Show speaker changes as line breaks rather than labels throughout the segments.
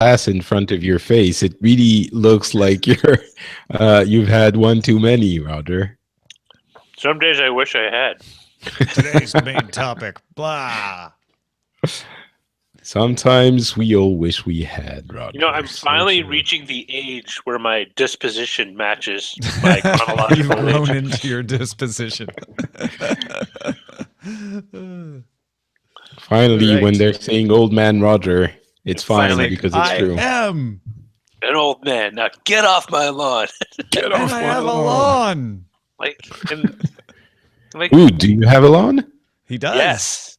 glass in front of your face, it really looks like you've had one too many, Roger.
Some days I wish I had.
Today's main topic, blah.
Sometimes we all wish we had, Roger.
You know, I'm finally reaching the age where my disposition matches my chronological
You've grown
age.
into your disposition.
Finally,
Right.
when they're saying old man Roger, it's fine
Finally,
because it's true.
I am.
An old man. Now get off my lawn.
Get
And I have a lawn.
Like,
Ooh, do you have a lawn?
He does.
yes,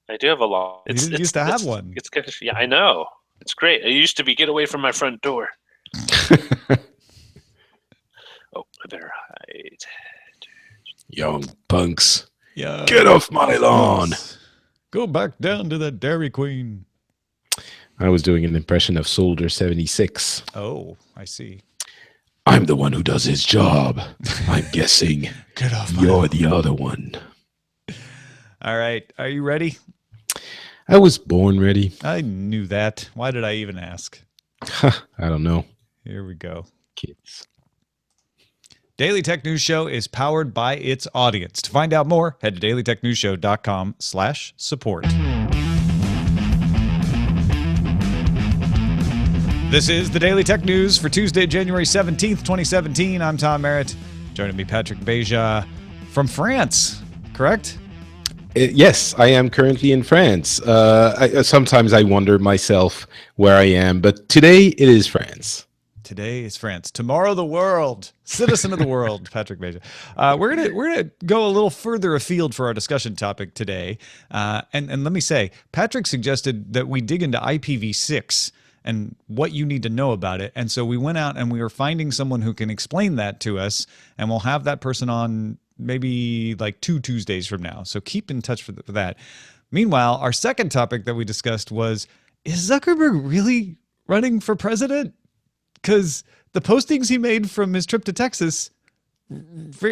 I do have a lawn.
He didn't used to have one.
It's kind of, yeah, I know. It's great. It used to be get away from my front door. Oh, I better hide.
Young punks.
Yeah.
Get off my lawn.
Go back down to the Dairy Queen.
I was doing an impression of Soldier 76.
Oh, I see.
I'm the one who does his job. I'm guessing
Get off my
you're
lawn.
the other one.
All right. Are you ready?
I was born ready.
I knew that. Why did I even ask?
I don't know.
Here we go.
Kids.
Daily Tech News Show is powered by its audience. To find out more, head to dailytechnewsshow.com/support. This is the Daily Tech News for Tuesday, January 17th, 2017. I'm Tom Merritt. Joining me, Patrick Beja from France, correct?
Yes, I am currently in France. Sometimes I wonder myself where I am, but today it is France.
Today is France. Tomorrow, the world. Citizen of the world, Patrick Beja. We're gonna go a little further afield for our discussion topic today. And let me say, Patrick suggested that we dig into IPv6 and what you need to know about it. And so we went out and we were finding someone who can explain that to us, and we'll have that person on maybe like 2 Tuesdays from now. So keep in touch for that. Meanwhile, our second topic that we discussed was, is Zuckerberg really running for president? Because the postings he made from his trip to Texas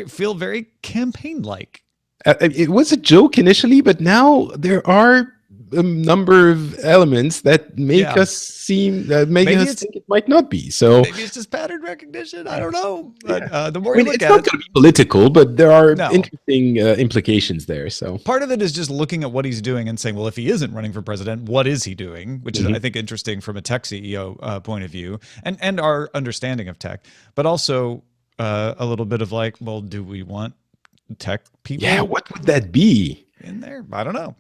feel very campaign-like.
It was a joke initially, but now there are a number of elements that make us seem, make us think it might not be. So
maybe it's just pattern recognition. I don't know. But the more
I mean,
you look
it's
at
not
it,
going to be political, but there are interesting implications there. So
part of it is just looking at what he's doing and saying, well, if he isn't running for president, what is he doing? Which is, I think, interesting from a tech CEO point of view and our understanding of tech, but also a little bit of like, well, do we want tech people?
Yeah, what would that be?
In there? I don't know.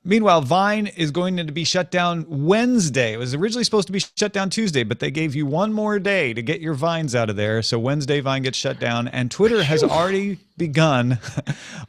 Meanwhile, Vine is going to be shut down Wednesday. It was originally supposed to be shut down Tuesday, but they gave you one more day to get your Vines out of there. So Wednesday, Vine gets shut down, and Twitter has already begun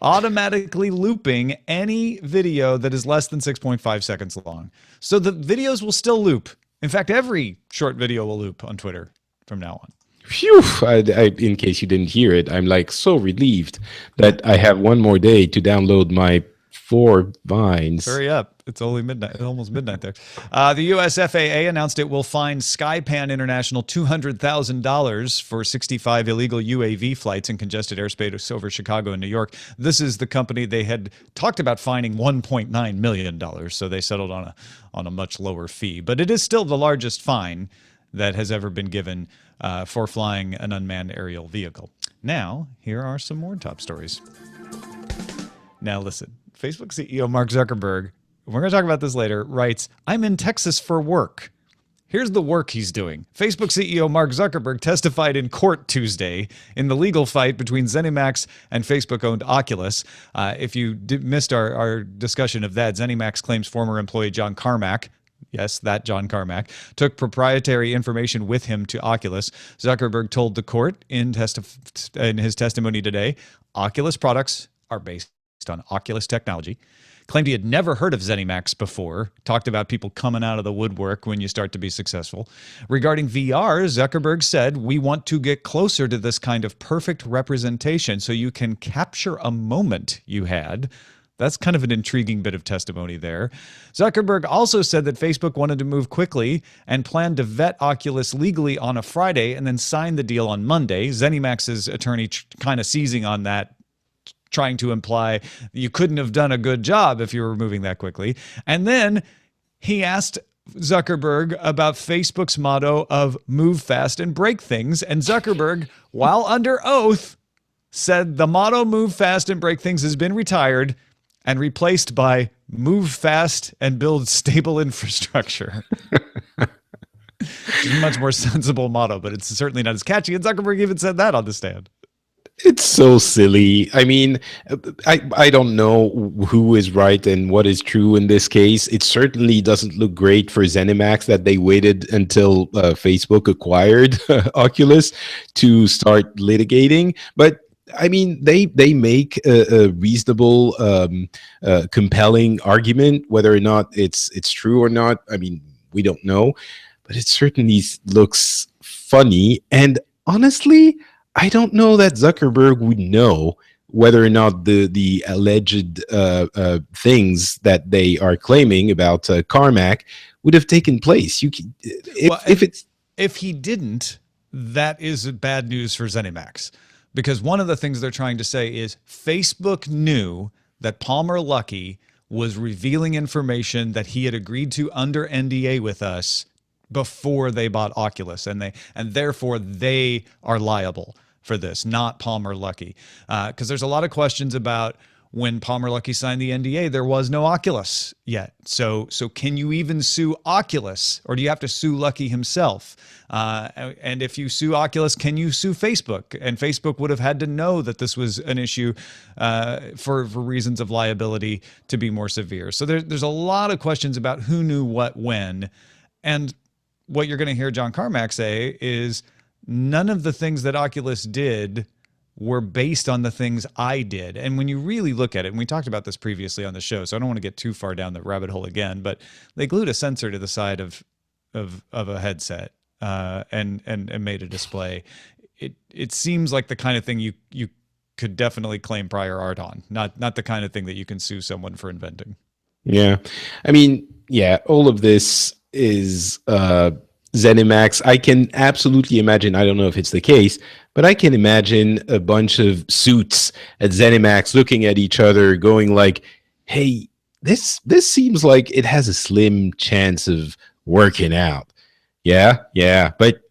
automatically looping any video that is less than 6.5 seconds long. So the videos will still loop. In fact, every short video will loop on Twitter from now on.
Phew! In case you didn't hear it, I'm like so relieved that I have one more day to download my 4 Vines.
Hurry up. It's only midnight, almost midnight there. The US FAA announced it will fine Skypan International $200,000 for 65 illegal UAV flights in congested airspace over Chicago and New York. This is the company they had talked about fining $1.9 million, so they settled on a much lower fee. But it is still the largest fine that has ever been given for flying an unmanned aerial vehicle. Now, here are some more top stories. Now, listen. Facebook CEO Mark Zuckerberg, we're going to talk about this later, writes, I'm in Texas for work. Here's the work he's doing. Facebook CEO Mark Zuckerberg testified in court Tuesday in the legal fight between ZeniMax and Facebook-owned Oculus. If you missed our discussion of that, ZeniMax claims former employee John Carmack, yes, that John Carmack, took proprietary information with him to Oculus. Zuckerberg told the court in his testimony today, Oculus products are based on Oculus technology. Claimed he had never heard of ZeniMax before. Talked about people coming out of the woodwork when you start to be successful. Regarding VR, Zuckerberg said, we want to get closer to this kind of perfect representation so you can capture a moment you had. That's kind of an intriguing bit of testimony there. Zuckerberg also said that Facebook wanted to move quickly and planned to vet Oculus legally on a Friday and then sign the deal on Monday. ZeniMax's attorney kind of seizing on that, trying to imply you couldn't have done a good job if you were moving that quickly. And then he asked Zuckerberg about Facebook's motto of move fast and break things. And Zuckerberg, while under oath, said the motto move fast and break things has been retired and replaced by move fast and build stable infrastructure. It's a much more sensible motto, but it's certainly not as catchy. And Zuckerberg even said that on the stand.
It's so silly. I mean, I don't know who is right and what is true in this case. It certainly doesn't look great for ZeniMax that they waited until Facebook acquired Oculus to start litigating. But I mean, they make a reasonable, compelling argument. Whether or not it's true or not, I mean, we don't know. But it certainly looks funny. And honestly, I don't know that Zuckerberg would know whether or not the alleged things that they are claiming about Carmack would have taken place.
If he didn't, that is bad news for ZeniMax, because one of the things they're trying to say is Facebook knew that Palmer Luckey was revealing information that he had agreed to under NDA with us before they bought Oculus, and therefore they are liable for this, not Palmer Luckey. Because there's a lot of questions about when Palmer Luckey signed the NDA, there was no Oculus yet. So can you even sue Oculus, or do you have to sue Luckey himself? And if you sue Oculus, can you sue Facebook? And Facebook would have had to know that this was an issue for reasons of liability to be more severe. So there's a lot of questions about who knew what when. And what you're going to hear John Carmack say is none of the things that Oculus did were based on the things I did. And when you really look at it, and we talked about this previously on the show, so I don't want to get too far down the rabbit hole again, but they glued a sensor to the side of a headset and made a display. It seems like the kind of thing you could definitely claim prior art on, not the kind of thing that you can sue someone for inventing.
Yeah. I mean, yeah, all of this is ZeniMax. I can absolutely imagine, I don't know if it's the case, but I can imagine a bunch of suits at ZeniMax looking at each other going like, hey, this seems like it has a slim chance of working out. Yeah, but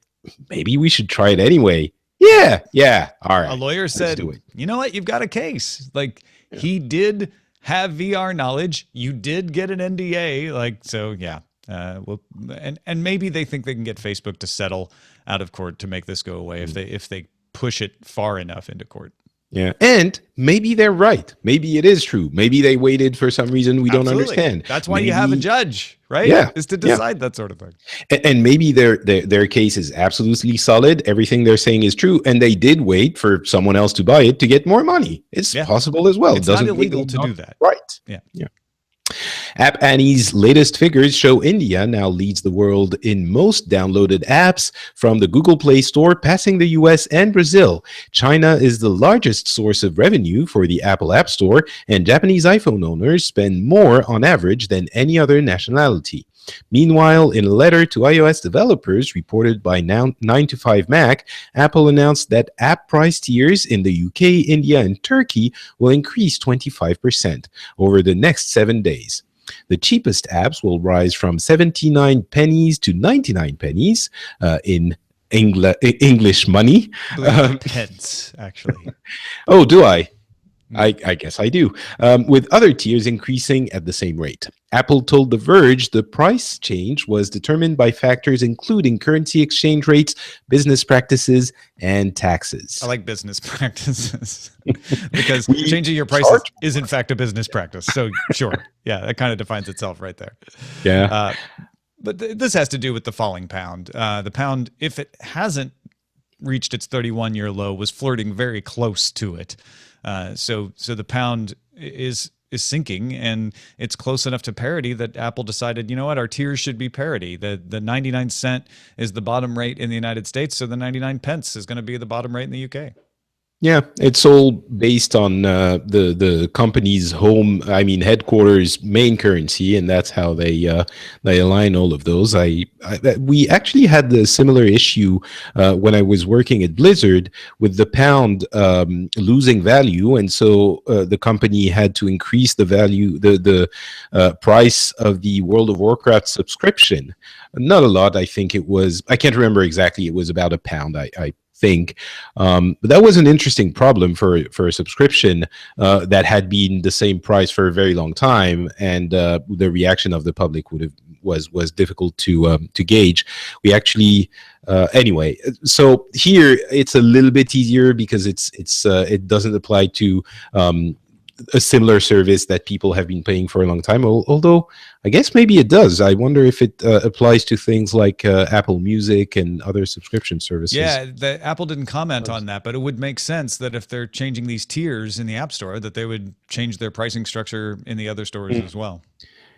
maybe we should try it anyway. Yeah, all right.
A lawyer said, you know what, you've got a case. Like, he did have VR knowledge. You did get an NDA. Like, so yeah. And maybe they think they can get Facebook to settle out of court to make this go away if they push it far enough into court.
Yeah, and maybe they're right. Maybe it is true. Maybe they waited for some reason we don't understand.
That's why you have a judge, right?
Yeah,
is to decide that sort of thing.
And maybe their case is absolutely solid. Everything they're saying is true, and they did wait for someone else to buy it to get more money. It's possible as well.
It's not illegal to do that,
right? Yeah. App Annie's latest figures show India now leads the world in most downloaded apps from the Google Play Store, passing the US and Brazil. China is the largest source of revenue for the Apple App Store, and Japanese iPhone owners spend more on average than any other nationality. Meanwhile, in a letter to iOS developers reported by 9to5Mac, Apple announced that app price tiers in the UK, India, and Turkey will increase 25% over the next 7 days. The cheapest apps will rise from 79 pennies to 99 pennies in English money.
Pence, actually.
Oh, do I? I guess I do, with other tiers increasing at the same rate. Apple told The Verge the price change was determined by factors including currency exchange rates, business practices, and taxes.
I like business practices because changing your prices is in fact a business practice. So sure, yeah, that kind of defines itself right there.
Yeah.
But this has to do with the falling pound. The pound, if it hasn't reached its 31-year low, was flirting very close to it. So the pound is sinking, and it's close enough to parity that Apple decided, you know what, our tiers should be parity. The 99 cent is the bottom rate in the United States, so the 99 pence is going to be the bottom rate in the UK.
Yeah, it's all based on the company's headquarters main currency, and that's how they align all of those. We actually had the similar issue when I was working at Blizzard with the pound losing value, and so the company had to increase the value, the price of the World of Warcraft subscription. Not a lot, I think it was. I can't remember exactly. It was about a pound. I think. But that was an interesting problem for a subscription that had been the same price for a very long time, and the reaction of the public was difficult to gauge. We actually anyway. So here it's a little bit easier because it doesn't apply to a similar service that people have been paying for a long time. Although I guess maybe it does. I wonder if it applies to things like Apple Music and other subscription services.
Yeah, Apple didn't comment on that, but it would make sense that if they're changing these tiers in the App Store, that they would change their pricing structure in the other stores as well.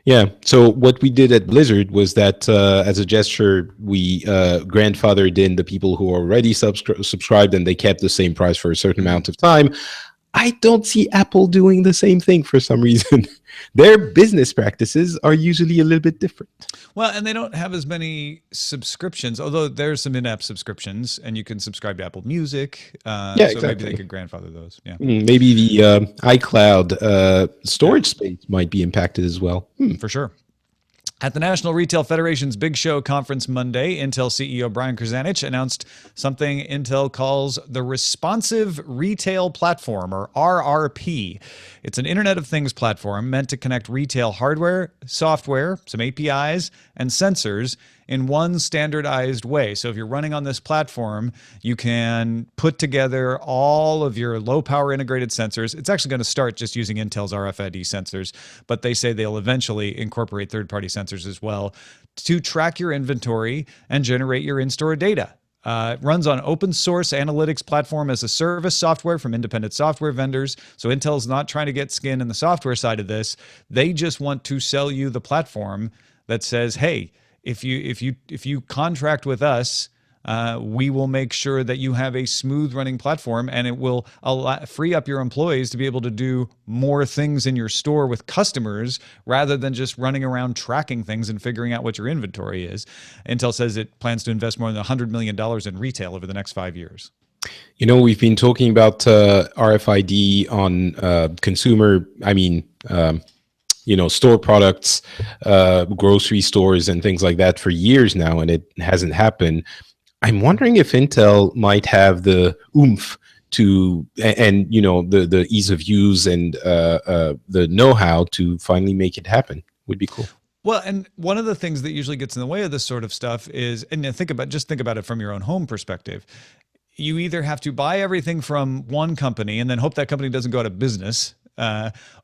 Yeah. So what we did at Blizzard was that as a gesture, we grandfathered in the people who already subscribed, and they kept the same price for a certain amount of time. I don't see Apple doing the same thing for some reason. Their business practices are usually a little bit different.
Well, and they don't have as many subscriptions, although there's some in-app subscriptions, and you can subscribe to Apple Music.
Yeah,
so
exactly.
maybe they could grandfather those. Yeah,
maybe the iCloud storage space might be impacted as well.
For sure. At the National Retail Federation's Big Show conference Monday, Intel CEO Brian Krzanich announced something Intel calls the Responsive Retail Platform, or RRP. It's an Internet of Things platform meant to connect retail hardware, software, some APIs, and sensors in one standardized way. So if you're running on this platform, you can put together all of your low power integrated sensors. It's actually going to start just using Intel's RFID sensors, but they say they'll eventually incorporate third-party sensors as well to track your inventory and generate your in-store data. It runs on open source analytics platform as a service software from independent software vendors. So Intel's not trying to get skin in the software side of this. They just want to sell you the platform that says, hey, if you contract with us, we will make sure that you have a smooth running platform, and it will free up your employees to be able to do more things in your store with customers rather than just running around tracking things and figuring out what your inventory is. Intel says it plans to invest more than $100 million in retail over the next 5 years.
You know, we've been talking about RFID on consumer, store products, grocery stores and things like that for years now, and it hasn't happened. I'm wondering if Intel might have the oomph to, and the ease of use and the know-how to finally make it happen. Would be cool.
Well, and one of the things that usually gets in the way of this sort of stuff is, and think about it from your own home perspective. You either have to buy everything from one company and then hope that company doesn't go out of business,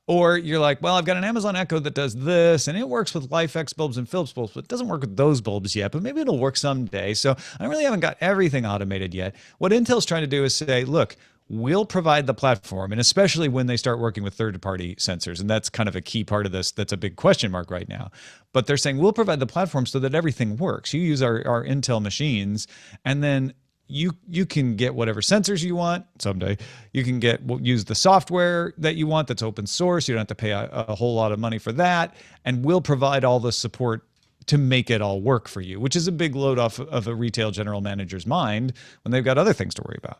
or you're like, well, I've got an Amazon Echo that does this, and it works with LifeX bulbs and Philips bulbs, but it doesn't work with those bulbs yet, but maybe it'll work someday. So I really haven't got everything automated yet. What Intel's trying to do is say, look, we'll provide the platform, and especially when they start working with third-party sensors, and that's kind of a key part of this. That's a big question mark right now. But they're saying, we'll provide the platform so that everything works. You use our Intel machines, and then you can get whatever sensors you want someday. You can use the software that you want that's open source. You don't have to pay a whole lot of money for that. And we'll provide all the support to make it all work for you, which is a big load off of a retail general manager's mind when they've got other things to worry about.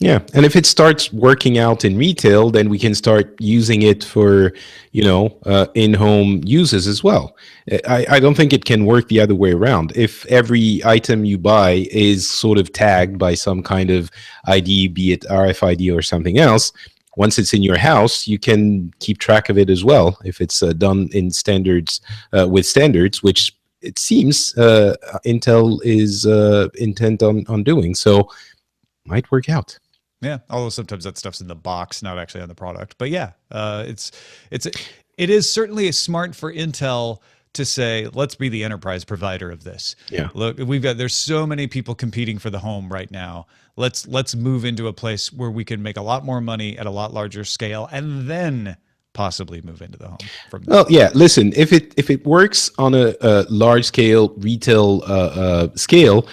Yeah, and if it starts working out in retail, then we can start using it for, in-home uses as well. I don't think it can work the other way around. If every item you buy is sort of tagged by some kind of ID, be it RFID or something else, once it's in your house, you can keep track of it as well. If it's done in standards, with standards, which it seems Intel is intent on doing, so might work out.
Yeah, although sometimes that stuff's in the box, not actually on the product. But yeah, it is certainly smart for Intel to say, let's be the enterprise provider of this.
Yeah.
Look, there's so many people competing for the home right now. Let's move into a place where we can make a lot more money at a lot larger scale, and then possibly move into the home from there.
Well, yeah, listen, if it works on a large scale retail scale,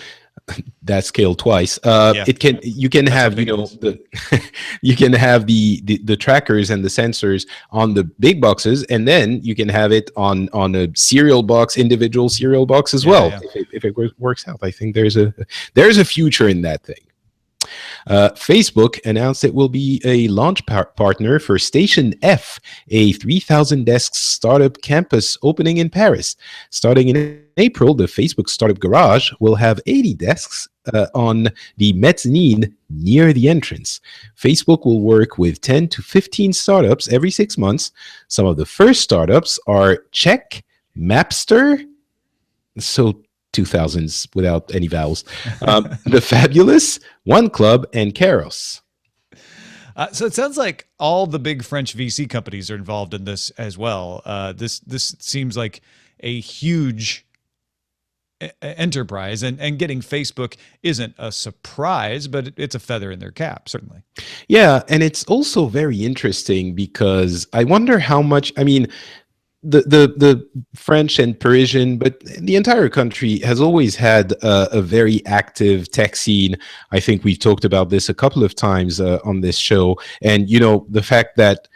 that scale twice.
Yeah.
You can
That's how
have,
big it is.
you can have the trackers and the sensors on the big boxes, and then you can have it on a serial box, individual serial box as well.
Yeah.
If it works out, I think there's a future in that thing. Facebook announced it will be a launch partner for Station F, a 3,000 desk startup campus opening in Paris. Starting in April, the Facebook Startup Garage will have 80 desks on the mezzanine near the entrance. Facebook will work with 10 to 15 startups every 6 months. Some of the first startups are Check, Mapster, so 2000s without any vowels, The Fabulous, One Club, and Keros.
So it sounds like all the big French VC companies are involved in this as well. This seems like a huge enterprise, and getting Facebook isn't a surprise, but it's a feather in their cap, certainly.
Yeah, and it's also very interesting because I wonder how much, I mean, the French and Parisian, but the entire country has always had a very active tech scene. I think we've talked about this a couple of times on this show. And, the fact that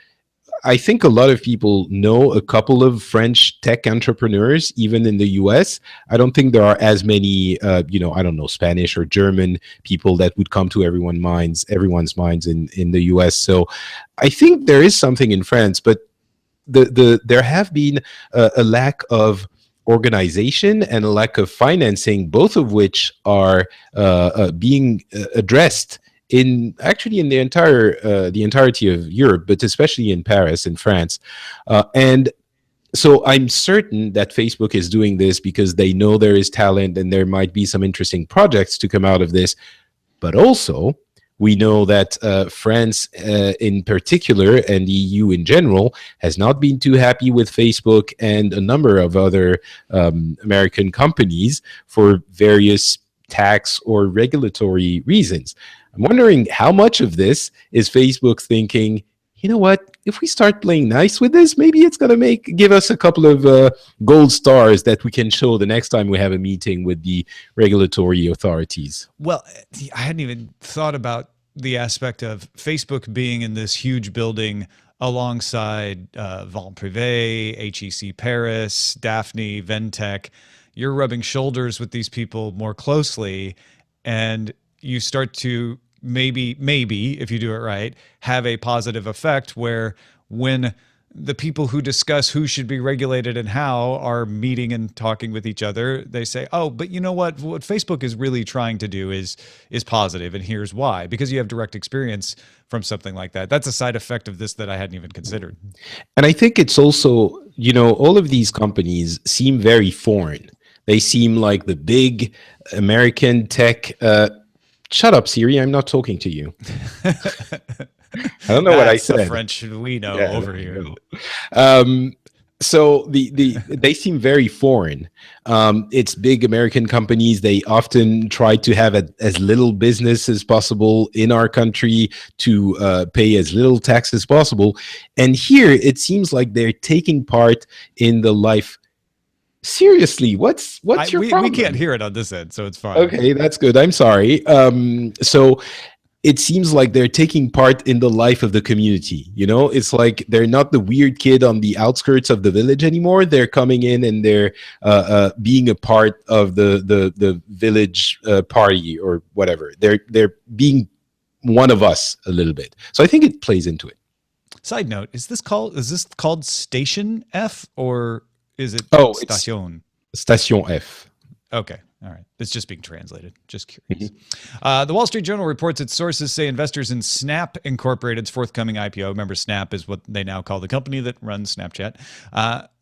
I think a lot of people know a couple of French tech entrepreneurs, even in the US. I don't think there are as many, I don't know, Spanish or German people that would come to everyone's minds in the US. So I think there is something in France, but there have been a lack of organization and a lack of financing, both of which are being addressed in the entirety of Europe, but especially in Paris and France. And so I'm certain that Facebook is doing this because they know there is talent and there might be some interesting projects to come out of this. But also, we know that France in particular and the EU in general has not been too happy with Facebook and a number of other American companies for various tax or regulatory reasons. I'm wondering how much of this is Facebook thinking, you know what, if we start playing nice with this, maybe it's going to give us a couple of gold stars that we can show the next time we have a meeting with the regulatory authorities.
Well, I hadn't even thought about the aspect of Facebook being in this huge building alongside Vent Privé, HEC Paris, Daphne, Ventec. You're rubbing shoulders with these people more closely, and you start to maybe, if you do it right, have a positive effect where when the people who discuss who should be regulated and how are meeting and talking with each other, they say, oh, but you know what Facebook is really trying to do is positive, and here's why, because you have direct experience from something like that. That's a side effect of this that I hadn't even considered. And
I think it's also, all of these companies seem very foreign. They seem like the big American tech. Shut up, Siri. I'm not talking to you. I don't know what I said.
That's the French we know over here.
So they seem very foreign. It's big American companies. They often try to have as little business as possible in our country to pay as little tax as possible. And here it seems like they're taking part in the life. Seriously, what's your problem?
We can't hear it on this end, so it's fine.
Okay, that's good. I'm sorry. So it seems like they're taking part in the life of the community. It's like they're not the weird kid on the outskirts of the village anymore. They're coming in and they're being a part of the village party or whatever. They're being one of us a little bit. So I think it plays into it.
Side note: is this called Station F, or is it Station?
Station F.
Okay. All right. It's just being translated. Just curious. Mm-hmm. The Wall Street Journal reports its sources say investors in Snap Incorporated's forthcoming IPO. Remember, Snap is what they now call the company that runs Snapchat.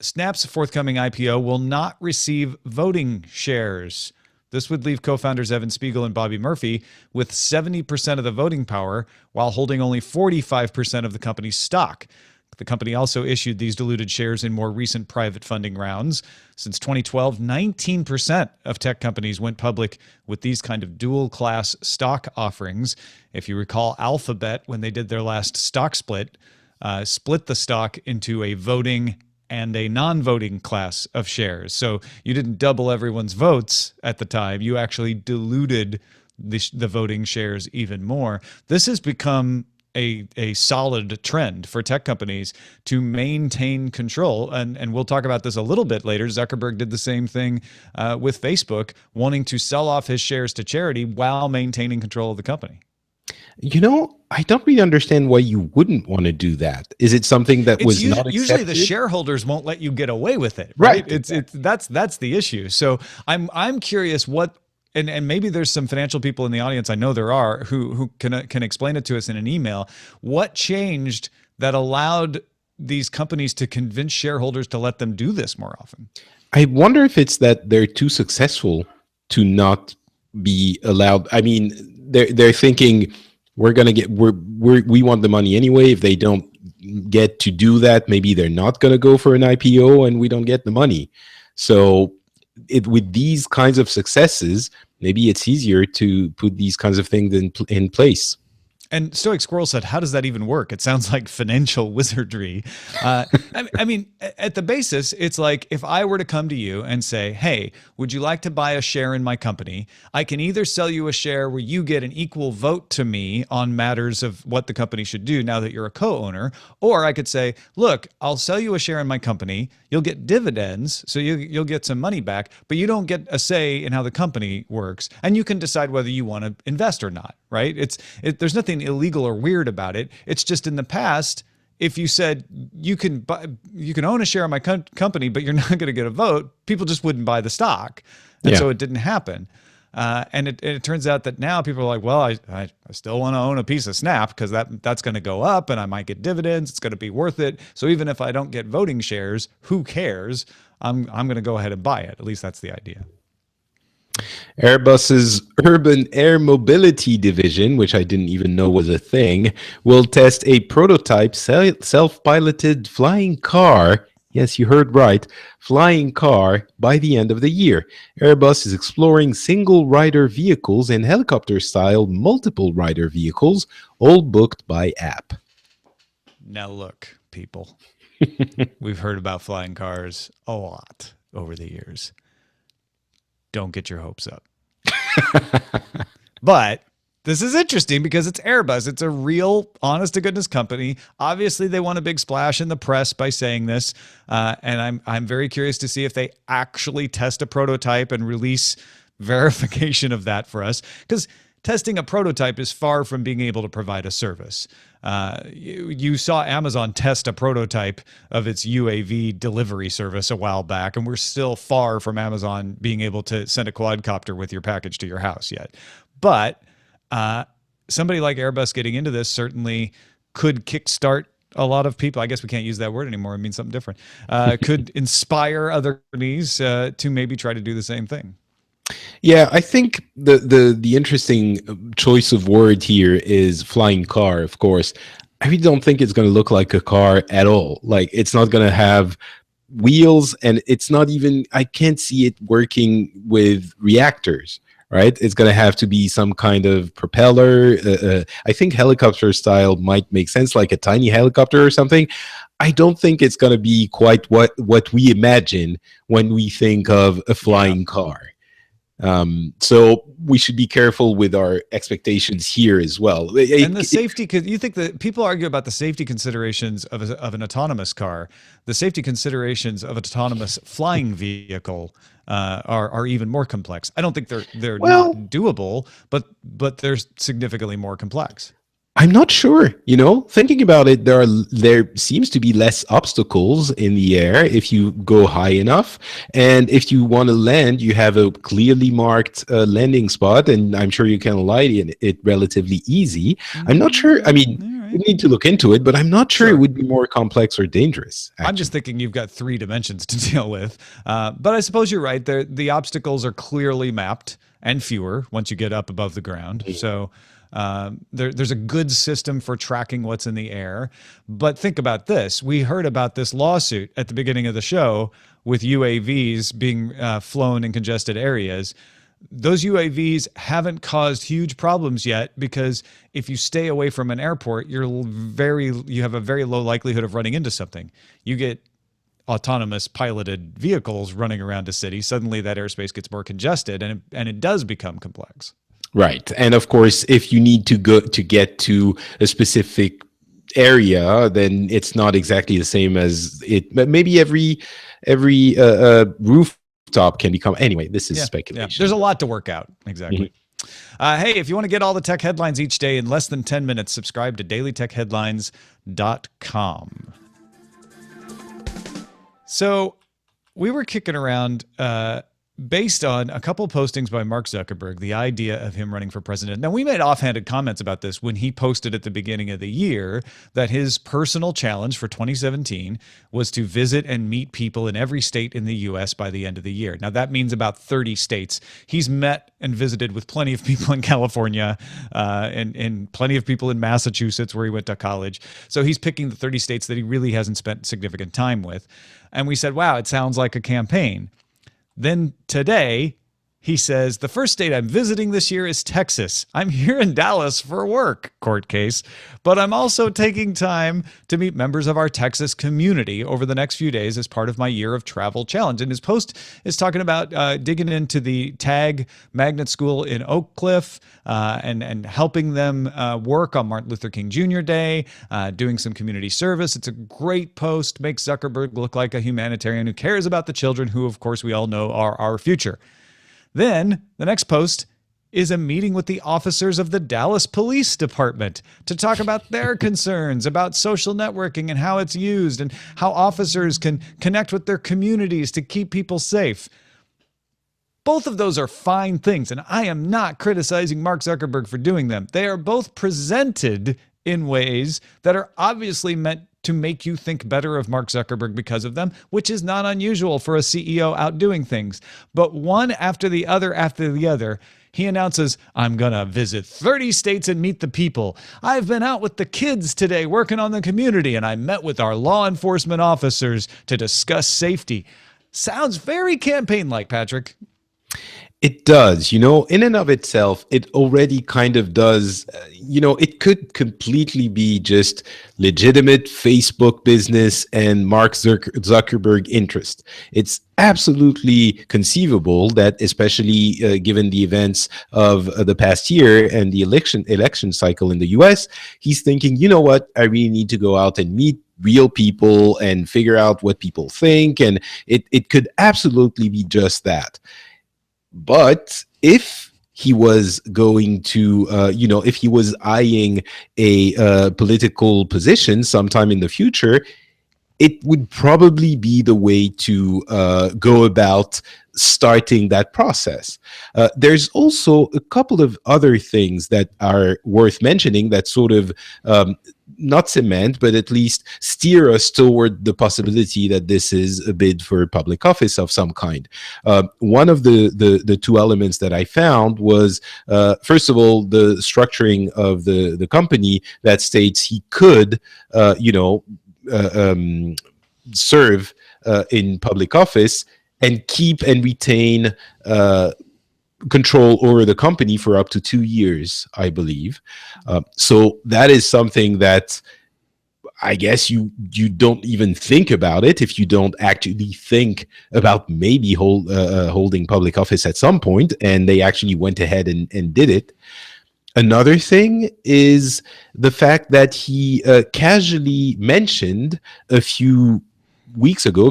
Snap's forthcoming IPO will not receive voting shares. This would leave co-founders Evan Spiegel and Bobby Murphy with 70% of the voting power while holding only 45% of the company's stock. The company also issued these diluted shares in more recent private funding rounds. Since 2012, 19% of tech companies went public with these kind of dual-class stock offerings. If you recall, Alphabet, when they did their last stock split, split the stock into a voting and a non-voting class of shares. So you didn't double everyone's votes at the time. You actually diluted the voting shares even more. This has become a solid trend for tech companies to maintain control. And we'll talk about this a little bit later. Zuckerberg did the same thing with Facebook, wanting to sell off his shares to charity while maintaining control of the company.
You know, I don't really understand why you wouldn't want to do that. Is it something that was not accepted?
Usually the shareholders won't let you get away with it,
Right.
It's that's the issue. So I'm curious what, and maybe there's some financial people in the audience, I know there are, who can explain it to us in an email. What changed that allowed these companies to convince shareholders to let them do this more often?
I wonder if it's that they're too successful to not be allowed. I mean, they're thinking we want the money anyway. If they don't get to do that, maybe they're not going to go for an IPO, and we don't get the money. So with these kinds of successes, maybe it's easier to put these kinds of things in place.
And Stoic Squirrel said, how does that even work? It sounds like financial wizardry. I mean, at the basis, it's like if I were to come to you and say, hey, would you like to buy a share in my company? I can either sell you a share where you get an equal vote to me on matters of what the company should do now that you're a co-owner, or I could say, look, I'll sell you a share in my company. You'll get dividends, so you'll get some money back, but you don't get a say in how the company works, and you can decide whether you want to invest or not, right? There's nothing illegal or weird about it. It's just in the past, if you said you can own a share of my company, but you're not going to get a vote, people just wouldn't buy the stock, and so it didn't happen. And it turns out that now people are like, well, I still want to own a piece of Snap because that's going to go up and I might get dividends. It's going to be worth it. So even if I don't get voting shares, who cares? I'm going to go ahead and buy it. At least that's the idea.
Airbus's urban air mobility division, which I didn't even know was a thing, will test a prototype self-piloted flying car. Yes, you heard right. Flying car by the end of the year. Airbus is exploring single-rider vehicles and helicopter-style multiple-rider vehicles, all booked by app.
Now look, people. We've heard about flying cars a lot over the years. Don't get your hopes up. But this is interesting because it's Airbus. It's a real, honest-to-goodness company. Obviously, they want a big splash in the press by saying this, and I'm very curious to see if they actually test a prototype and release verification of that for us, because testing a prototype is far from being able to provide a service. You saw Amazon test a prototype of its UAV delivery service a while back, and we're still far from Amazon being able to send a quadcopter with your package to your house yet. But somebody like Airbus getting into this certainly could kickstart a lot of people. I guess we can't use that word anymore. It means something different. Could inspire other companies to maybe try to do the same thing.
Yeah, I think the interesting choice of word here is flying car, of course. I really don't think it's going to look like a car at all. Like, it's not going to have wheels, and it's not even, I can't see it working with reactors, right? It's going to have to be some kind of propeller. I think helicopter style might make sense, like a tiny helicopter or something. I don't think it's going to be quite what we imagine when we think of a flying car. So we should be careful with our expectations here as well.
And the safety, you think that people argue about the safety considerations of an autonomous car. The safety considerations of an autonomous flying vehicle are even more complex. I don't think they're not doable, but they're significantly more complex.
I'm not sure, thinking about it, there seems to be less obstacles in the air if you go high enough. And if you want to land, you have a clearly marked landing spot, and I'm sure you can land it relatively easy. I'm not sure. I mean, we need to look into it, but I'm not sure it would be more complex or dangerous. Actually.
I'm just thinking you've got 3 dimensions to deal with. But I suppose you're right. The obstacles are clearly mapped and fewer once you get up above the ground. So there's a good system for tracking what's in the air. But think about this. We heard about this lawsuit at the beginning of the show with UAVs being flown in congested areas. Those UAVs haven't caused huge problems yet because if you stay away from an airport, you have a very low likelihood of running into something. You get autonomous piloted vehicles running around a city, suddenly that airspace gets more congested, and it does become complex.
Right. And of course, if you need to get to a specific area, then it's not exactly the same as it. But maybe every rooftop can become. Anyway, this is speculation.
Yeah. There's a lot to work out. Exactly. Hey, if you want to get all the tech headlines each day in less than 10 minutes, subscribe to dailytechheadlines.com. So we were kicking around based on a couple postings by Mark Zuckerberg, the idea of him running for president. Now, we made offhanded comments about this when he posted at the beginning of the year that his personal challenge for 2017 was to visit and meet people in every state in the U.S. by the end of the year. Now, that means about 30 states. He's met and visited with plenty of people in California and plenty of people in Massachusetts where he went to college. So he's picking the 30 states that he really hasn't spent significant time with. And we said, wow, it sounds like a campaign. Then today, he says, the first state I'm visiting this year is Texas. I'm here in Dallas for work, court case, but I'm also taking time to meet members of our Texas community over the next few days as part of my year of travel challenge. And his post is talking about digging into the TAG magnet school in Oak Cliff and helping them work on Martin Luther King Jr. Day, doing some community service. It's a great post, makes Zuckerberg look like a humanitarian who cares about the children who, of course, we all know are our future. Then the next post is a meeting with the officers of the Dallas Police Department to talk about their concerns about social networking and how it's used and how officers can connect with their communities to keep people safe. Both of those are fine things, and I am not criticizing Mark Zuckerberg for doing them. They are both presented in ways that are obviously meant to make you think better of Mark Zuckerberg because of them, which is not unusual for a CEO out doing things. But one after the other, he announces, I'm going to visit 30 states and meet the people. I've been out with the kids today working on the community, and I met with our law enforcement officers to discuss safety. Sounds very campaign-like, Patrick.
It does, in and of itself, it already kind of does, it could completely be just legitimate Facebook business and Mark Zuckerberg interest. It's absolutely conceivable that, especially given the events of the past year and the election cycle in the US, he's thinking, you know what, I really need to go out and meet real people and figure out what people think. And it could absolutely be just that. But if he was going to, if he was eyeing a political position sometime in the future, it would probably be the way to go about starting that process. There's also a couple of other things that are worth mentioning that sort of not cement, but at least steer us toward the possibility that this is a bid for public office of some kind. One of the two elements that I found was, first of all, the structuring of the company that states he could, serve in public office and keep and retain control over the company for up to 2 years, I believe. So that is something that I guess you don't even think about it if you don't actually think about maybe holding public office at some point, and they actually went ahead and did it. Another thing is the fact that he casually mentioned a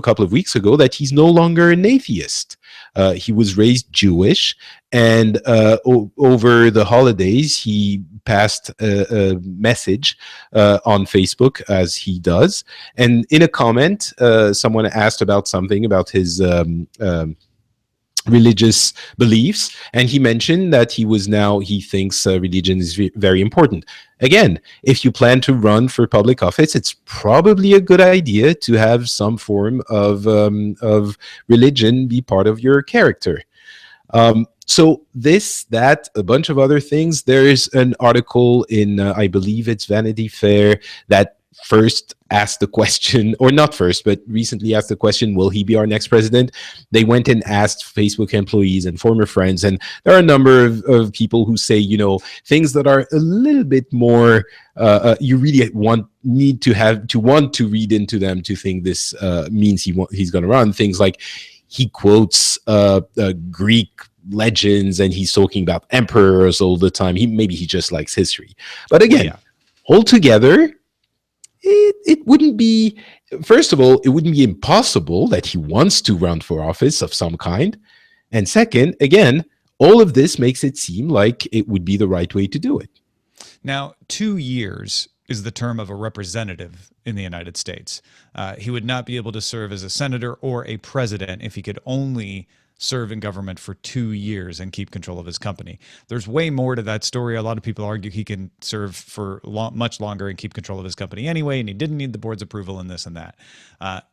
couple of weeks ago, that he's no longer an atheist. He was raised Jewish, and over the holidays, he passed a message on Facebook, as he does. And in a comment, someone asked about something about his religious beliefs, and he mentioned that he thinks religion is very important. Again, if you plan to run for public office, it's probably a good idea to have some form of religion be part of your character. So that, a bunch of other things. There's an article in, I believe it's Vanity Fair, that first asked the question, or not first, but recently asked the question, will he be our next president? They went and asked Facebook employees and former friends. And there are a number of people who say, things that are a little bit more, you really need to want to read into them to think this means he's going to run. Things like he quotes Greek legends and he's talking about emperors all the time. Maybe he just likes history. But again, altogether, it wouldn't be, first of all, it wouldn't be impossible that he wants to run for office of some kind. And second, again, all of this makes it seem like it would be the right way to do it.
Now, 2 years is the term of a representative in the United States. He would not be able to serve as a senator or a president if he could only serve in government for 2 years and keep control of his company. There's way more to that story. A lot of people argue he can serve for much longer and keep control of his company anyway, and he didn't need the board's approval and this and that.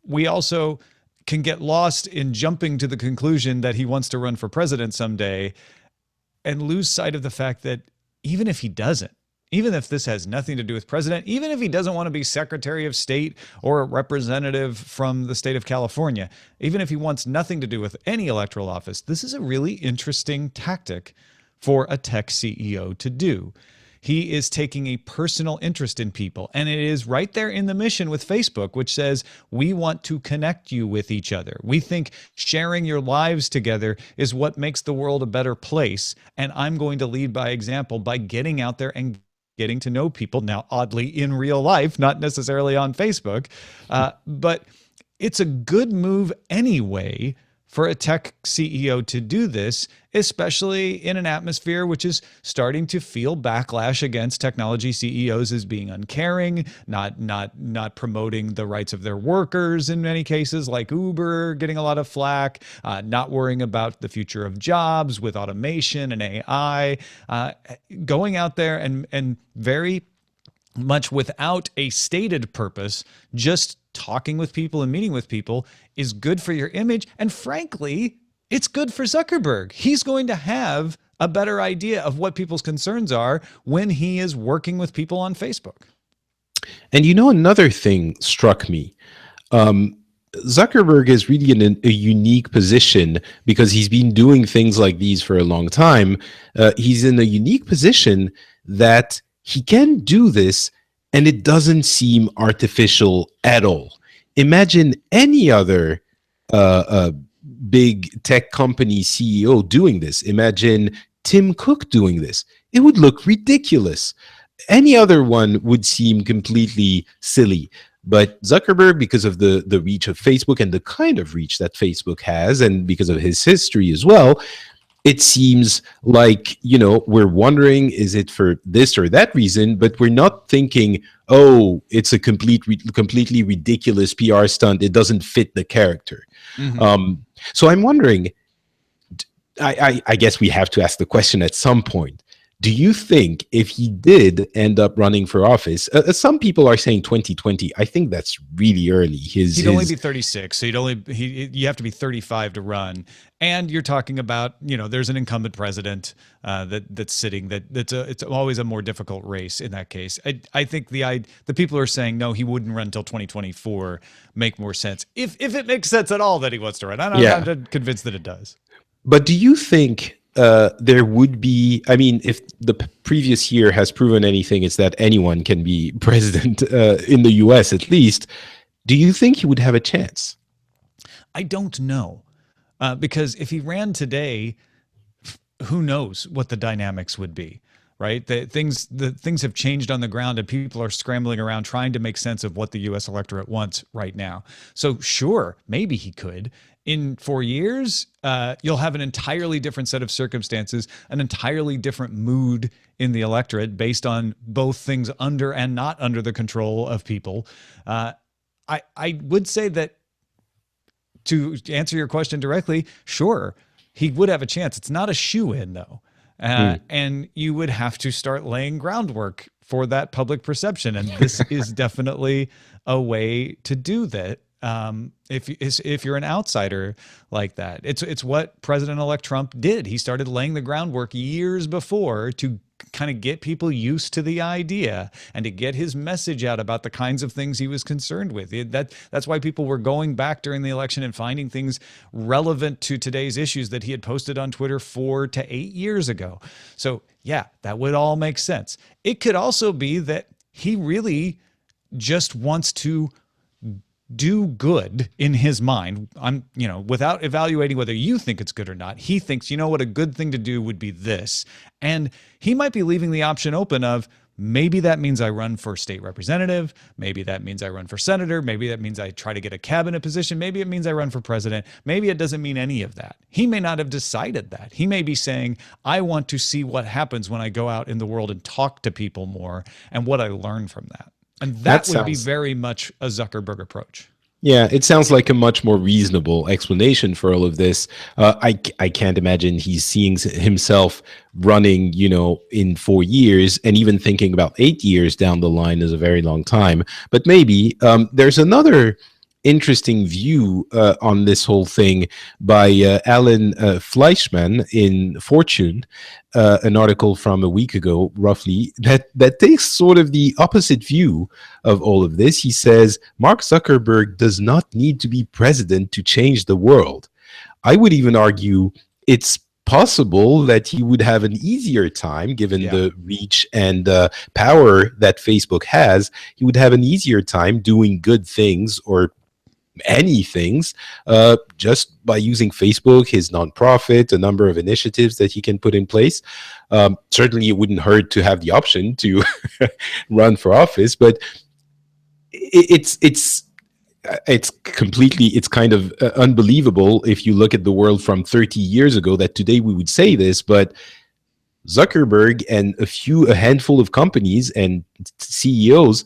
We also can get lost in jumping to the conclusion that he wants to run for president someday and lose sight of the fact that even if he doesn't, even if this has nothing to do with president, even if he doesn't want to be Secretary of State or a representative from the state of California, even if he wants nothing to do with any electoral office, this is a really interesting tactic for a tech CEO to do. He is taking a personal interest in people, and it is right there in the mission with Facebook, which says, we want to connect you with each other. We think sharing your lives together is what makes the world a better place, and I'm going to lead by example by getting out there and getting to know people, now oddly in real life, not necessarily on Facebook, but it's a good move anyway for a tech CEO to do this, especially in an atmosphere which is starting to feel backlash against technology CEOs as being uncaring, not promoting the rights of their workers in many cases, like Uber getting a lot of flack, not worrying about the future of jobs with automation and AI, going out there and very much without a stated purpose, just talking with people and meeting with people is good for your image. And frankly, it's good for Zuckerberg. He's going to have a better idea of what people's concerns are when he is working with people on Facebook.
And another thing struck me. Zuckerberg is really in a unique position because he's been doing things like these for a long time. He's in a unique position that he can do this and it doesn't seem artificial at all. Imagine any other big tech company CEO doing this. Imagine Tim Cook doing this. It would look ridiculous. Any other one would seem completely silly. But Zuckerberg, because of the reach of Facebook and the kind of reach that Facebook has, and because of his history as well, it seems like, we're wondering, is it for this or that reason? But we're not thinking, oh, it's a completely ridiculous PR stunt. It doesn't fit the character. Mm-hmm. So I'm wondering, I guess we have to ask the question at some point. Do you think if he did end up running for office, some people are saying 2020. I think that's really early.
He'd only be 36, so you have to be 35 to run. And you're talking about, there's an incumbent president that's sitting. It's always a more difficult race in that case. I think the people who are saying no, he wouldn't run until 2024 make more sense if it makes sense at all that he wants to run. I'm not convinced that it does.
But do you think there would be, if the previous year has proven anything, it's that anyone can be president in the US at least. Do you think he would have a chance?
I don't know. Because if he ran today, who knows what the dynamics would be, right? The things have changed on the ground and people are scrambling around trying to make sense of what the US electorate wants right now. So sure, maybe he could. In 4 years, you'll have an entirely different set of circumstances, an entirely different mood in the electorate based on both things under and not under the control of people. I would say that, to answer your question directly, sure, he would have a chance. It's not a shoo-in, though. And you would have to start laying groundwork for that public perception. And this is definitely a way to do that. If you're an outsider like that, it's what President-elect Trump did. He started laying the groundwork years before to kind of get people used to the idea and to get his message out about the kinds of things he was concerned with. That's why people were going back during the election and finding things relevant to today's issues that he had posted on Twitter 4 to 8 years ago. So yeah, that would all make sense. It could also be that he really just wants to do good in his mind. Without evaluating whether you think it's good or not, he thinks, what a good thing to do would be this. And he might be leaving the option open of, maybe that means I run for state representative. Maybe that means I run for senator. Maybe that means I try to get a cabinet position. Maybe it means I run for president. Maybe it doesn't mean any of that. He may not have decided that. He may be saying, I want to see what happens when I go out in the world and talk to people more and what I learn from that. And that would be very much a Zuckerberg approach.
Yeah, it sounds like a much more reasonable explanation for all of this. I can't imagine he's seeing himself running, in 4 years, and even thinking about 8 years down the line is a very long time. But maybe there's another interesting view on this whole thing by Alan Fleischman in Fortune, an article from a week ago, roughly, that takes sort of the opposite view of all of this. He says, Mark Zuckerberg does not need to be president to change the world. I would even argue it's possible that he would have an easier time, given the reach and power that Facebook has. He would have an easier time doing good things or any things just by using Facebook, his nonprofit, a number of initiatives that he can put in place. Certainly it wouldn't hurt to have the option to run for office, but it's kind of unbelievable if you look at the world from 30 years ago that today we would say this, but Zuckerberg and a handful of companies and CEOs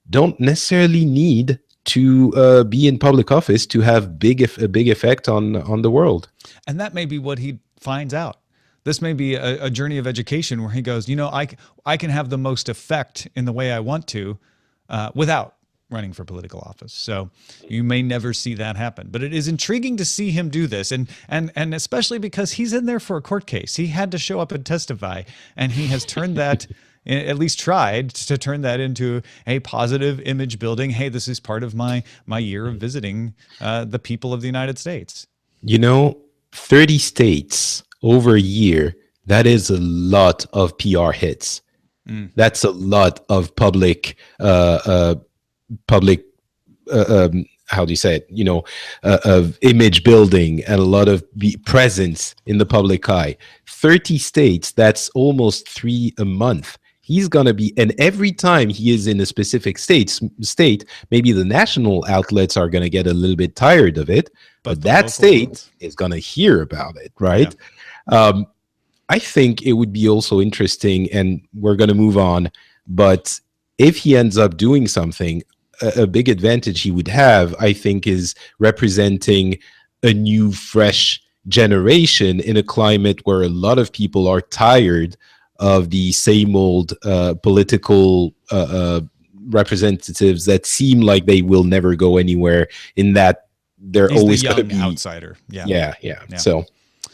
don't necessarily need to be in public office to have a big effect on the world.
And that may be what he finds out. This may be a journey of education where he goes, I can have the most effect in the way I want to without running for political office. So you may never see that happen. But it is intriguing to see him do this, and especially because he's in there for a court case. He had to show up and testify, and he has turned that at least tried to turn that into a positive image building. Hey, this is part of my year of visiting the people of the United States.
30 states over a year, that is a lot of PR hits. That's a lot of public, how do you say it? Of image building and a lot of presence in the public eye. 30 states, that's almost 3 a month. He's going to be, and every time he is in a specific state, maybe the national outlets are going to get a little bit tired of it, but that state is going to hear about it, right? Yeah. I think it would be also interesting, and we're going to move on, but if he ends up doing something, a big advantage he would have, I think, is representing a new, fresh generation in a climate where a lot of people are tired of the same old political representatives that seem like they will never go anywhere, in that they're always going to be
outsider.
Yeah. So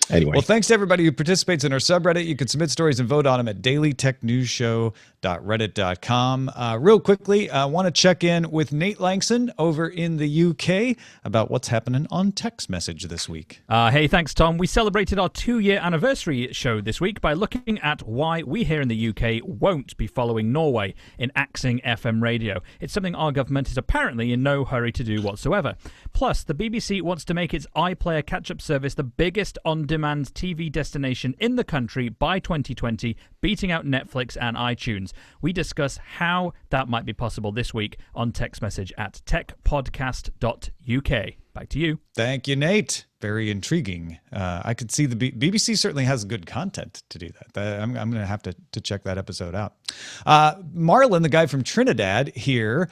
anyway.
Well, thanks to everybody who participates in our subreddit. You can submit stories and vote on them at dailytechnewsshow.reddit.com. Real quickly, I want to check in with Nate Langson over in the UK about what's happening on text message this week.
Hey, thanks, Tom. We celebrated our 2-year anniversary show this week by looking at why we here in the UK won't be following Norway in axing FM radio. It's something our government is apparently in no hurry to do whatsoever. Plus, the BBC wants to make its iPlayer catch-up service the biggest on-demand TV destination in the country by 2020, beating out Netflix and iTunes. We discuss how that might be possible this week on text message at techpodcast.uk. Back to you.
Thank you, Nate. Very intriguing. I could see the BBC certainly has good content to do that. I'm going to have to check that episode out. Marlon, the guy from Trinidad here,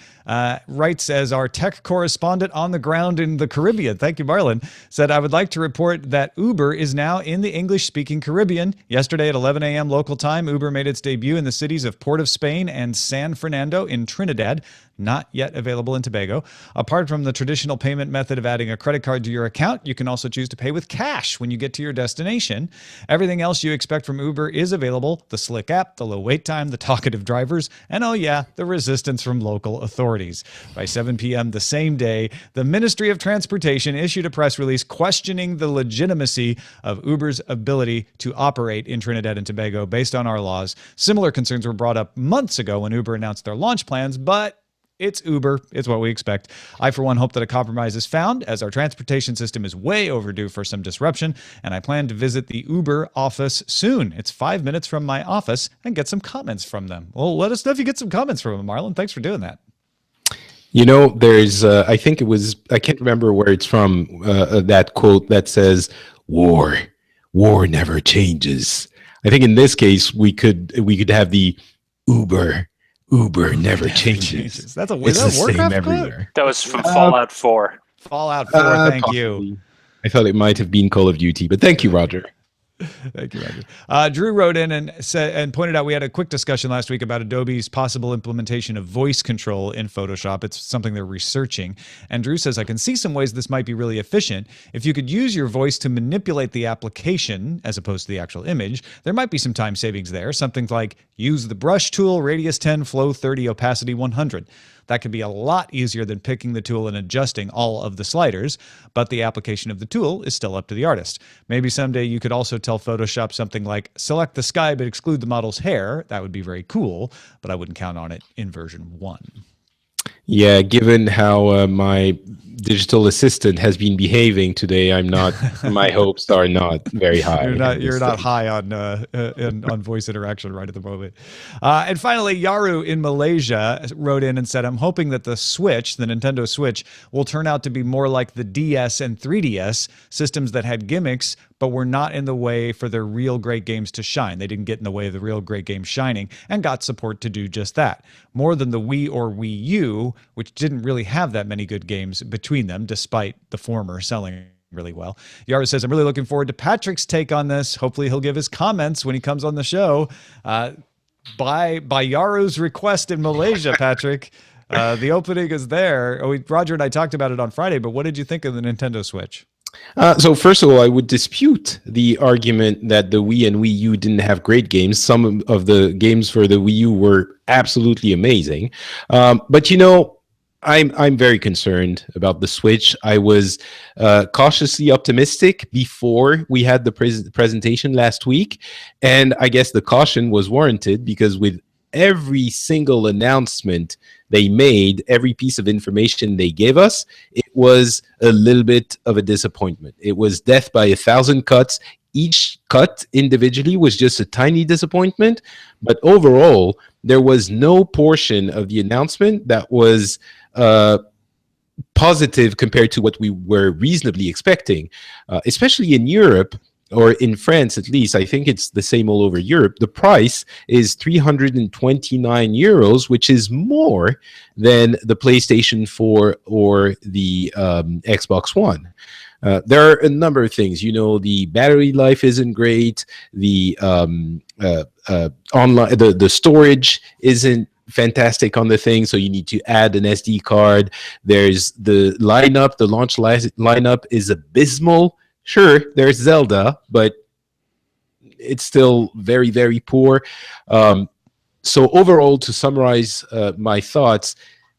writes as our tech correspondent on the ground in the Caribbean. Thank you, Marlon. Said, I would like to report that Uber is now in the English-speaking Caribbean. Yesterday at 11 a.m. local time, Uber made its debut in the cities of Port of Spain and San Fernando in Trinidad. not yet available in Tobago. Apart from the traditional payment method of adding a credit card to your account, you can also choose to pay with cash when you get to your destination. Everything else you expect from Uber is available: the slick app, the low wait time, the talkative drivers, and oh yeah, the resistance from local authorities. By 7 p.m. the same day, the Ministry of Transportation issued a press release questioning the legitimacy of Uber's ability to operate in Trinidad and Tobago based on our laws. Similar concerns were brought up months ago when Uber announced their launch plans, but it's Uber. It's what we expect. I, for one, hope that a compromise is found, as our transportation system is way overdue for some disruption, and I plan to visit the Uber office soon. It's 5 minutes from my office, and get some comments from them. Well, let us know if you get some comments from them, Marlon. Thanks for doing that.
You know, there's, I think it was, I can't remember where it's from, that quote that says, war never changes. I think in this case, we could have the Uber never changes.
That's a
It's the same
Warcraft
everywhere.
quote?
That was from Fallout 4.
Fallout 4, thank you.
Possibly. I thought it might have been Call of Duty, but thank you, Roger.
Thank you, Roger. Drew wrote in and pointed out we had a quick discussion last week about Adobe's possible implementation of voice control in Photoshop. It's something they're researching. And Drew says, I can see some ways this might be really efficient. If you could use your voice to manipulate the application as opposed to the actual image, there might be some time savings there. Something like use the brush tool, radius 10, flow 30, opacity 100. That could be a lot easier than picking the tool and adjusting all of the sliders, but the application of the tool is still up to the artist. Maybe someday you could also tell Photoshop something like, select the sky but exclude the model's hair. That would be very cool, but I wouldn't count on it in version 1.
Yeah, given how my digital assistant has been behaving today, I'm not. My hopes are not very high.
You're not high on voice interaction right at the moment. And finally, Yaru in Malaysia wrote in and said, "I'm hoping that the Switch, the Nintendo Switch, will turn out to be more like the DS and 3DS systems that had gimmicks, but were not in the way for their real great games to shine. They didn't get in the way of the real great games shining, and got support to do just that. More than the Wii or Wii U, which didn't really have that many good games between them, despite the former selling really well." Yara says, "I'm really looking forward to Patrick's take on this. Hopefully he'll give his comments when he comes on the show." By Yaru's request in Malaysia, Patrick, the opening is there. Roger and I talked about it on Friday, but what did you think of the Nintendo Switch?
So first of all, I would dispute the argument that the Wii and Wii U didn't have great games. Some of the games for the Wii U were absolutely amazing. But you know, I'm very concerned about the Switch. I was cautiously optimistic before we had the presentation last week, and I guess the caution was warranted because with every single announcement they made, every piece of information they gave us, it was a little bit of a disappointment. It was death by 1,000 cuts. Each cut individually was just a tiny disappointment, but overall, there was no portion of the announcement that was positive compared to what we were reasonably expecting, especially in Europe. Or in France, at least, I think it's the same all over Europe. The price is 329 euros, which is more than the PlayStation 4 or the Xbox One. There are a number of things. You know, the battery life isn't great. The online, the storage isn't fantastic on the thing, so you need to add an SD card. There's the lineup. The launch lineup is abysmal. Sure, there's Zelda, but it's still very, very poor. So overall, to summarize my thoughts,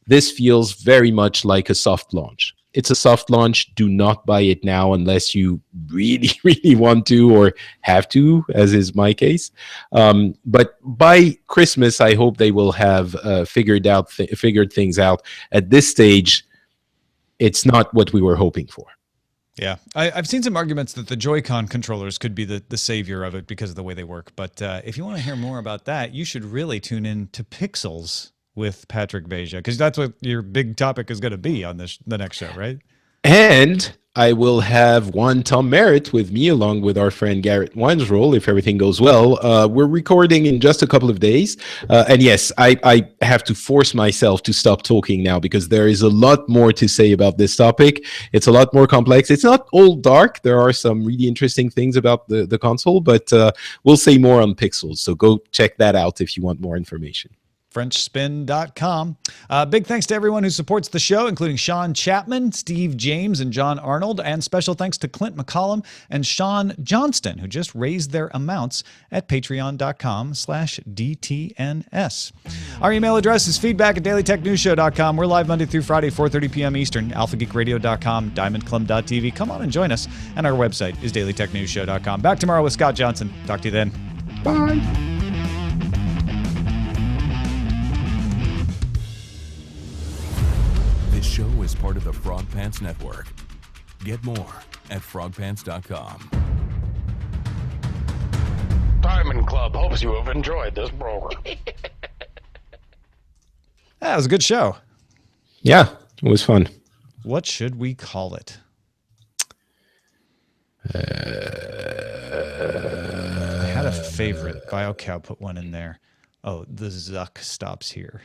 this feels very much like a soft launch. It's a soft launch. Do not buy it now unless you really, really want to or have to, as is my case. But by Christmas, I hope they will have figured things out. At this stage, it's not what we were hoping for.
Yeah, I've seen some arguments that the Joy-Con controllers could be the savior of it because of the way they work. But if you want to hear more about that, you should really tune in to Pixels with Patrick Beja, because that's what your big topic is going to be on the next show, right?
And I will have one Tom Merritt with me, along with our friend Garrett Winesroll, if everything goes well. We're recording in just a couple of days. And yes, I have to force myself to stop talking now because there is a lot more to say about this topic. It's a lot more complex. It's not all dark. There are some really interesting things about the console, but we'll say more on Pixels. So go check that out if you want more information.
FrenchSpin.com. Big thanks to everyone who supports the show, including Sean Chapman, Steve James, and John Arnold. And special thanks to Clint McCollum and Sean Johnston, who just raised their amounts at patreon.com/DTNS. Our email address is feedback@dailytechnewsshow.com. We're live Monday through Friday, 4:30 p.m. Eastern. alphageekradio.com, diamondclub.tv. Come on and join us. And our website is dailytechnewsshow.com. Back tomorrow with Scott Johnson. Talk to you then.
Bye.
This show is part of the Frog Pants Network. Get more at frogpants.com.
Diamond Club hopes you have enjoyed this program.
That was a good show.
Yeah, it was fun.
What should we call it? I had a favorite. BioCow put one in there. Oh, the Zuck stops here.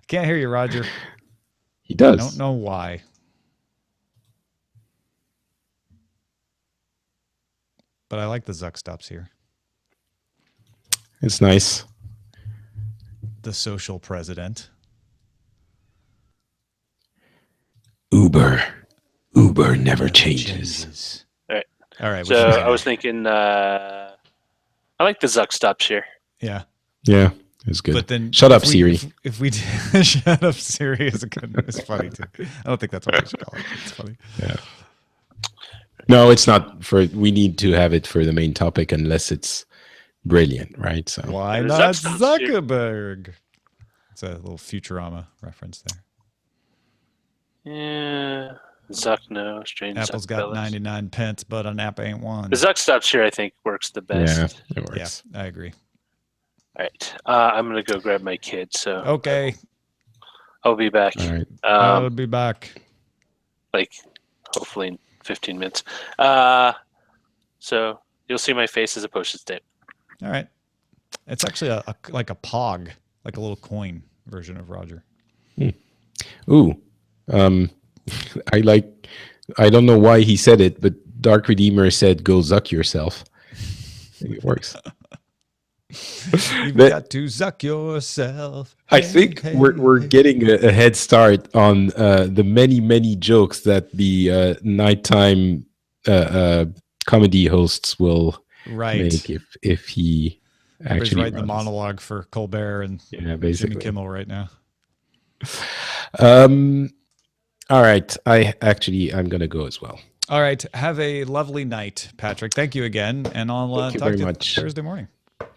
Can't hear you, Roger.
He does.
I don't know why. But I like the Zuck stops here.
It's nice.
The social president.
Uber never changes.
All right.
So I was thinking, I like the Zuck stops here.
Yeah.
Yeah, it's good.
But then
Shut up, Siri.
If we shut up, Siri is good. It's funny too. I don't think that's what we should call it. It's funny.
Yeah. No, it's not for. We need to have it for the main topic unless it's brilliant, right? So
Why
The
not
Zuck stops here.
Zuckerberg? It's a little Futurama reference there.
Yeah. Zuck, no. Strange
Apple's
Zuck
got
fellas.
99 pence, but an app ain't one.
The Zuck stops here, I think, works the best.
yeah, it
Yeah,
works.
I agree.
All right. I'm going to go grab my kid. So
Okay,
I'll be back.
All right.
I'll be back.
Like, hopefully in 15 minutes. So you'll see my face as a postage stamp.
All right. It's actually like a pog, like a little coin version of Roger.
Ooh, I don't know why he said it, but Dark Redeemer said, "Go Zuck yourself." I think it works.
You've
But-
got to Zuck yourself.
I think we're getting a head start on the many jokes that the nighttime comedy hosts will
right.
make if he
Everybody's
actually
writing the
runs.
monologue for Colbert and
Yeah,
Jimmy
basically.
Kimmel right now.
All right. I'm gonna go as well.
All right. Have a lovely night, Patrick. Thank you again, and I'll
Thank you
talk
very
to you
much.
Thursday morning.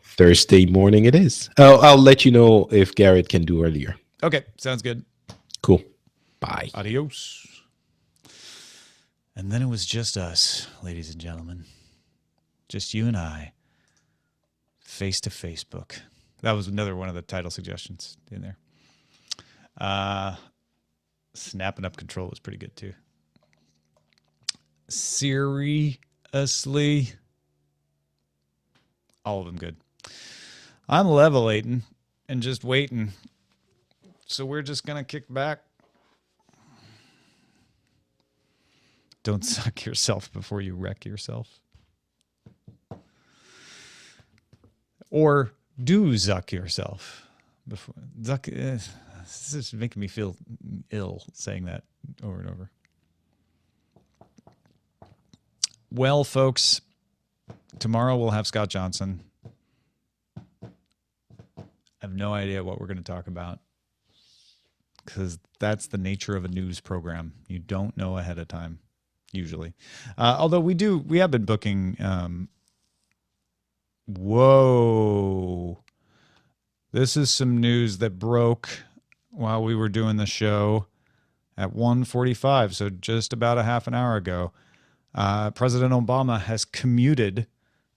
Thursday morning it is. I'll let you know if Garrett can do earlier.
Okay, sounds good.
Cool. Bye.
Adios. And then it was just us, ladies and gentlemen. Just you and I. Face to Facebook. That was another one of the title suggestions in there. Snapping Up Control was pretty good too. Seriously. All of them good. I'm levelating and just waiting. So we're just going to kick back. Don't suck yourself before you wreck yourself. Or do zuck yourself before. Zuck, this is making me feel ill saying that over and over. Well, folks, tomorrow we'll have Scott Johnson. I have no idea what we're going to talk about because that's the nature of a news program. You don't know ahead of time, usually. Although we have been booking. Whoa. This is some news that broke while we were doing the show at 1:45, so just about a half an hour ago. President Obama has commuted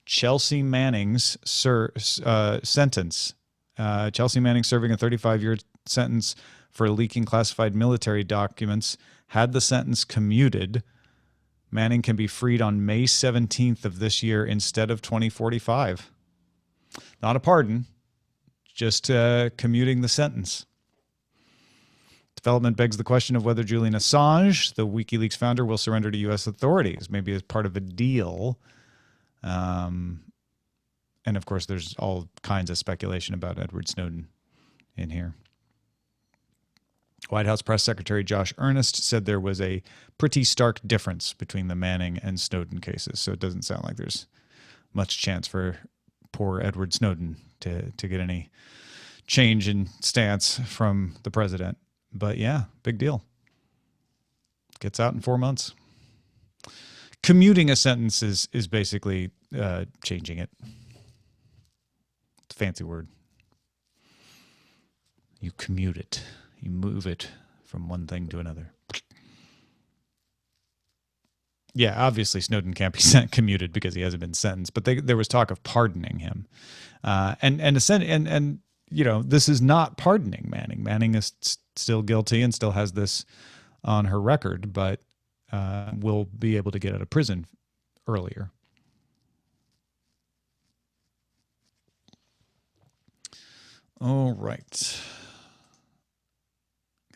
Chelsea Manning's sentence. Chelsea Manning, serving a 35-year sentence for leaking classified military documents, had the sentence commuted. Manning can be freed on May 17th of this year instead of 2045. Not a pardon, just commuting the sentence. Development begs the question of whether Julian Assange, the WikiLeaks founder, will surrender to U.S. authorities, maybe as part of a deal. And And of course, there's all kinds of speculation about Edward Snowden in here. White House Press Secretary Josh Earnest said there was a pretty stark difference between the Manning and Snowden cases. So it doesn't sound like there's much chance for poor Edward Snowden to get any change in stance from the president. But yeah, big deal. Gets out in 4 months. Commuting a sentence is basically changing it. It's a fancy word. You commute it. You move it from one thing to another. Yeah, obviously Snowden can't be commuted because he hasn't been sentenced, but there was talk of pardoning him. And you know, this is not pardoning Manning. Manning is still guilty and still has this on her record, but will be able to get out of prison earlier. All right.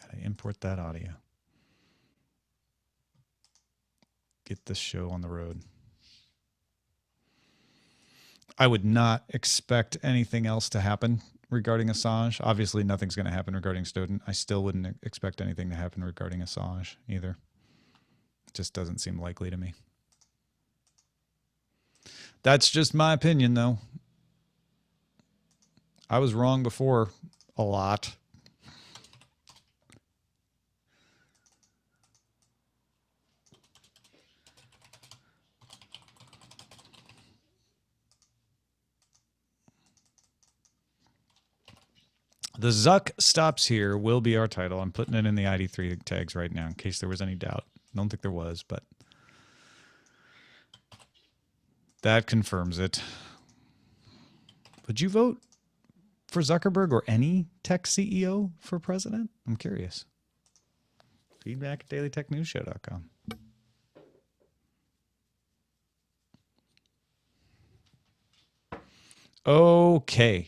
Got to import that audio. Get this show on the road. I would not expect anything else to happen regarding Assange. Obviously, nothing's going to happen regarding Snowden. I still wouldn't expect anything to happen regarding Assange either. It just doesn't seem likely to me. That's just my opinion, though. I was wrong before a lot. The Zuck stops here will be our title. I'm putting it in the ID3 tags right now in case there was any doubt. I don't think there was, but that confirms it. Would you vote for Zuckerberg or any tech CEO for president? I'm curious. Feedback at dailytechnewsshow.com. Okay.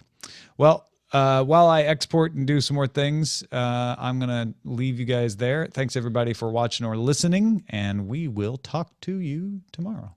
Well, while I export and do some more things, I'm going to leave you guys there. Thanks, everybody, for watching or listening, and we will talk to you tomorrow.